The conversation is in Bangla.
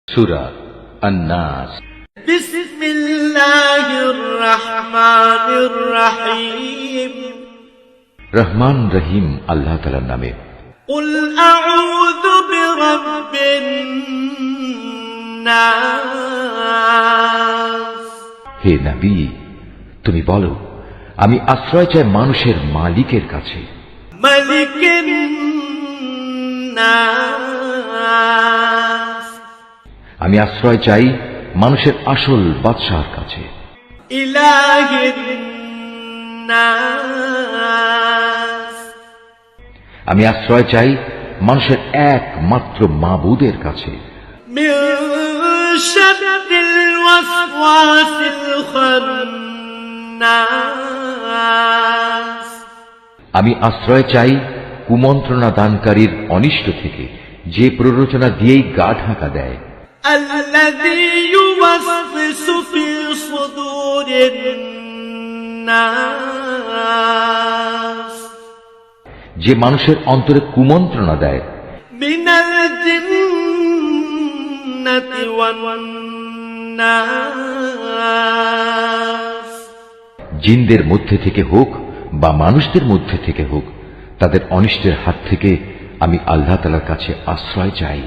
সূরা আন-নাস। বিসমিল্লাহির রহমানির রহিম। রহমান রহিম আল্লাহ তাআলার নামে। কুল আউযু বিরাব্বিন নাস। হে নবী, তুমি বলো, আমি আশ্রয় চাই মানুষের মালিকের কাছে। মালিকিন নাস। আমি আশ্রয় চাই মানুষের আসল বাদশাহর কাছে। ইলাহিন নাস। আমি আশ্রয় চাই মানুষের একমাত্র মাবুদের কাছে। মিন শাররিল ওয়াসওয়াসিল খান্নাস। আমি আশ্রয় চাই কুমন্ত্রণা দানকারীর অনিষ্ট থেকে, যে প্ররোচনা দিয়েই গা ঢাকা দেয়। আল্লাযী ইউওয়াসওয়িসু ফি সুদুরিন নাস। যে মানুষের অন্তরে কুমন্ত্রণা দেয়। মিনাল জিন্নাতি ওয়ান নাস। জিনদের মধ্যে থেকে হোক বা মানুষদের মধ্যে থেকে হোক, তাদের অনিষ্টের হাত থেকে আমি আল্লাহ তাআলার কাছে আশ্রয় চাই।